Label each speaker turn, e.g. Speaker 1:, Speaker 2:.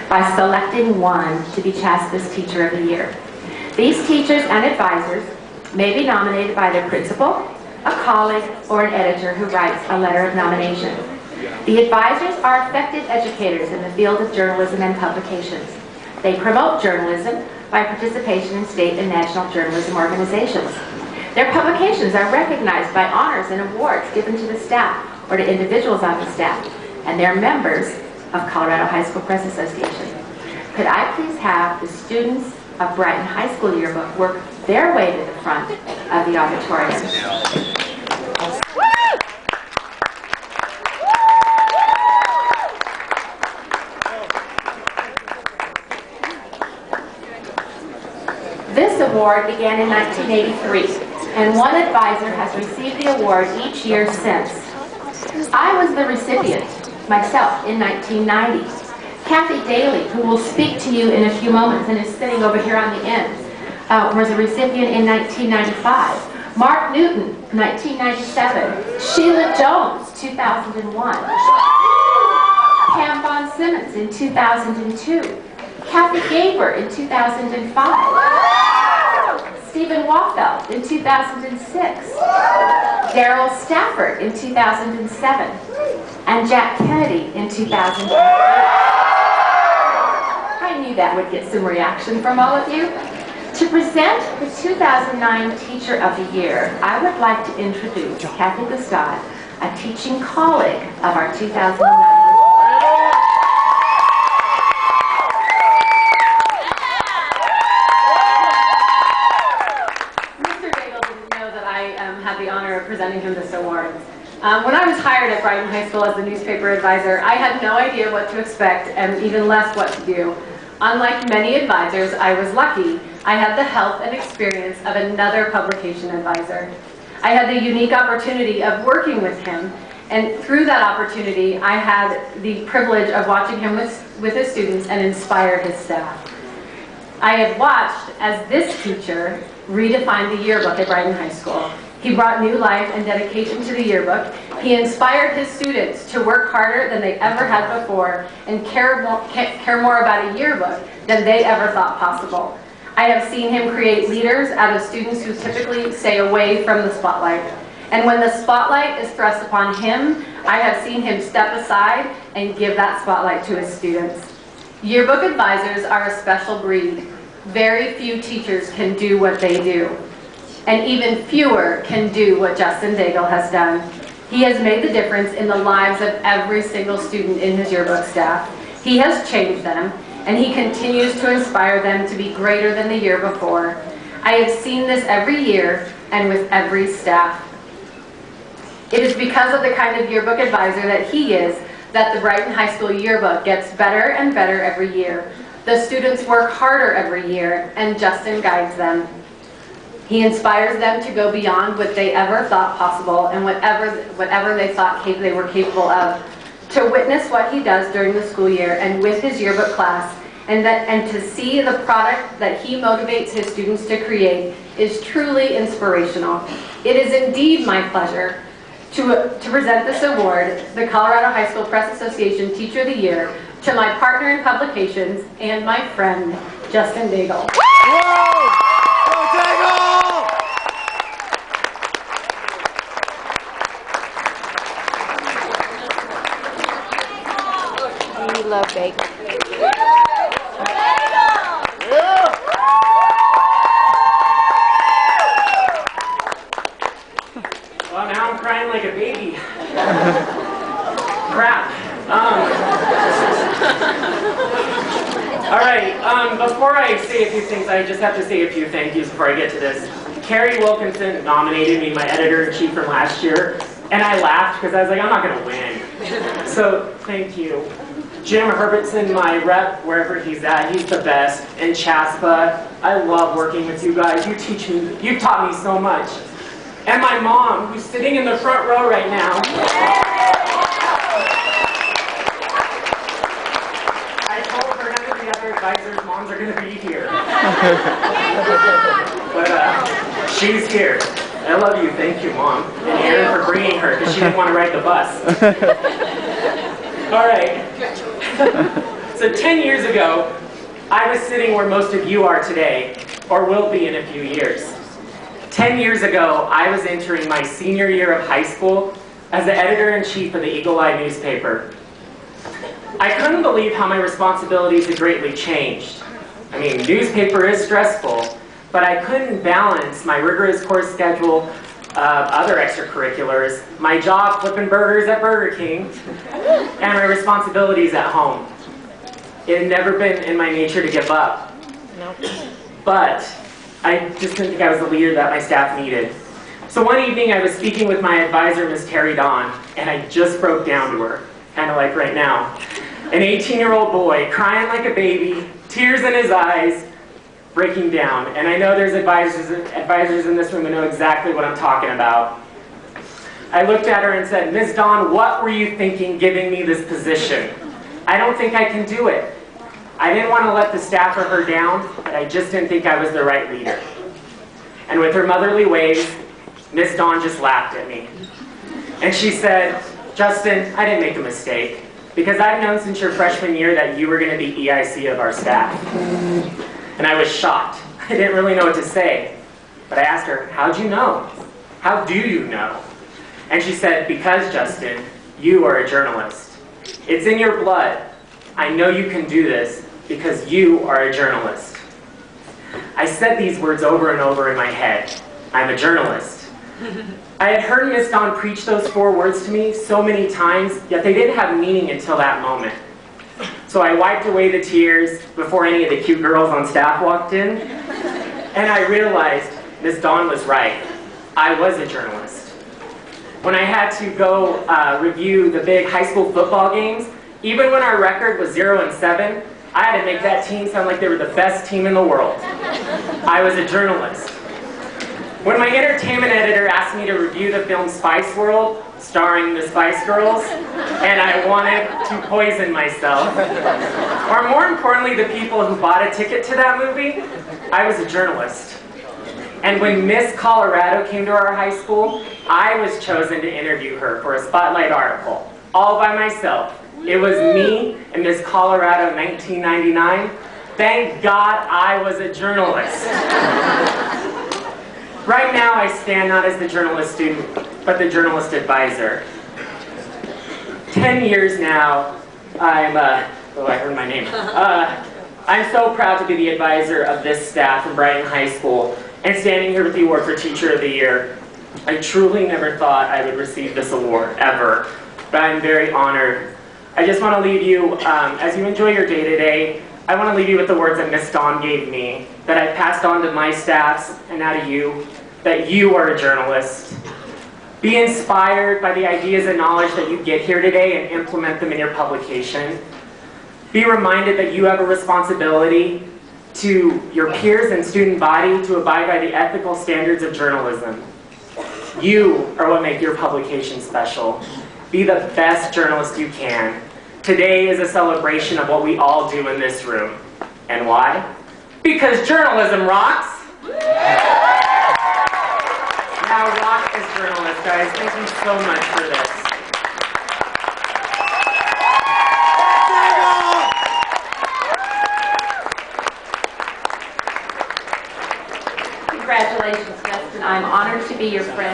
Speaker 1: by selecting one to be CHSPA's Teacher of the Year. These teachers and advisors may be nominated by their principal, a colleague, or an editor who writes a letter of nomination. The advisors are effective educators in the field of journalism and publications. They promote journalism by participation in state and national journalism organizations. Their publications are recognized by honors and awards given to the staff or to individuals on the staff, and they're members of Colorado High School Press Association. Could I please have the students of Brighton High School Yearbook work their way to the front of the auditorium? This award began in 1983, and one advisor has received the award each year since. I was the recipient myself in 1990. Kathy Daly, who will speak to you in a few moments and is sitting over here on the end, was a recipient in 1995. Mark Newton, 1997. Sheila Jones, 2001. Pam Von Simmons in 2002. Kathy Gaber in 2005. Stephen Wafeld in 2006. Daryl Stafford in 2007. And Jack Kennedy in 2008. I knew that would get some reaction from all of you. To present the 2009 Teacher of the Year, I would like to introduce Kathy Gustad, a teaching colleague of our 2009.
Speaker 2: Had the honor of presenting him this award. When I was hired at Brighton High School as the newspaper advisor, I had no idea what to expect and even less what to do. Unlike many advisors, I was lucky. I had the help and experience of another publication advisor. I had the unique opportunity of working with him, and through that opportunity, I had the privilege of watching him with his students and inspire his staff. I have watched as this teacher redefined the yearbook at Brighton High School. He brought new life and dedication to the yearbook. He inspired his students to work harder than they ever had before and care more about a yearbook than they ever thought possible. I have seen him create leaders out of students who typically stay away from the spotlight. And when the spotlight is thrust upon him, I have seen him step aside and give that spotlight to his students. Yearbook advisors are a special breed. Very few teachers can do what they do. And even fewer can do what Justin Daigle has done. He has made the difference in the lives of every single student in his yearbook staff. He has changed them, and he continues to inspire them to be greater than the year before. I have seen this every year and with every staff. It is because of the kind of yearbook advisor that he is that the Brighton High School yearbook gets better and better every year. The students work harder every year, and Justin guides them. He inspires them to go beyond what they ever thought possible and whatever they thought they were capable of, to witness what he does during the school year and with his yearbook class, and to see the product that he motivates his students to create is truly inspirational. It is indeed my pleasure to present this award, the Colorado High School Press Association Teacher of the Year, to my partner in publications and my friend, Justin Daigle.
Speaker 3: We love bacon.
Speaker 4: Well, now I'm crying like a baby. Crap. All right, before I say a few things, I just have to say a few thank yous before I get to this. Carrie Wilkinson nominated me, my editor-in-chief from last year, and I laughed because I was like, I'm not going to win. So, thank you. Jim Herbertson, my rep, wherever he's at, he's the best. And CHSPA, I love working with you guys. You've taught me so much. And my mom, who's sitting in the front row right now. I told her none of the other advisors' moms are going to be here. But she's here. I love you. Thank you, Mom. And Erin for bringing her, because she didn't want to ride the bus. All right. So 10 years ago, I was sitting where most of you are today, or will be in a few years. 10 years ago, I was entering my senior year of high school as the editor-in-chief of the Eagle Eye newspaper. I couldn't believe how my responsibilities had greatly changed. I mean, newspaper is stressful, but I couldn't balance my rigorous course schedule, other extracurriculars, my job flipping burgers at Burger King, and my responsibilities at home. It had never been in my nature to give up.
Speaker 3: Nope.
Speaker 4: But I just didn't think I was the leader that my staff needed. So one evening I was speaking with my advisor, Ms. Terry Dawn, and I just broke down to her, kind of like right now. An 18-year-old boy, crying like a baby, tears in his eyes, breaking down. And I know there's advisors in this room who know exactly what I'm talking about. I looked at her and said, Ms. Dawn, what were you thinking giving me this position? I don't think I can do it. I didn't want to let the staff or her down, but I just didn't think I was the right leader. And with her motherly ways, Ms. Dawn just laughed at me. And she said, Justin, I didn't make a mistake, because I've known since your freshman year that you were going to be EIC of our staff. And I was shocked. I didn't really know what to say. But I asked her, how'd you know? How do you know? And she said, because, Justin, you are a journalist. It's in your blood. I know you can do this because you are a journalist. I said these words over and over in my head. I'm a journalist. I had heard Miss Dawn preach those 4 words to me so many times, yet they didn't have meaning until that moment. So I wiped away the tears before any of the cute girls on staff walked in, and I realized Miss Dawn was right. I was a journalist. When I had to go review the big high school football games, even when our record was 0-7, I had to make that team sound like they were the best team in the world. I was a journalist. When my entertainment editor asked me to review the film Spice World, starring the Spice Girls, and I wanted to poison myself, or more importantly, the people who bought a ticket to that movie, I was a journalist. And when Miss Colorado came to our high school, I was chosen to interview her for a spotlight article, all by myself. It was me and Miss Colorado 1999. Thank God I was a journalist. Right now I stand not as the journalist student, but the journalist advisor. 10 years now, I heard my name. I'm so proud to be the advisor of this staff from Brighton High School and standing here with the award for Teacher of the Year. I truly never thought I would receive this award, ever, but I'm very honored. I just want to leave you, as you enjoy your day today, I want to leave you with the words that Miss Dawn gave me, that I've passed on to my staffs and now to you, that you are a journalist. Be inspired by the ideas and knowledge that you get here today and implement them in your publication. Be reminded that you have a responsibility to your peers and student body to abide by the ethical standards of journalism. You are what make your publication special. Be the best journalist you can. Today is a celebration of what we all do in this room. And why? Because journalism rocks! Now rock as journalists, guys. Thank you so much for this.
Speaker 1: Congratulations, Justin. I'm honored to be your friend.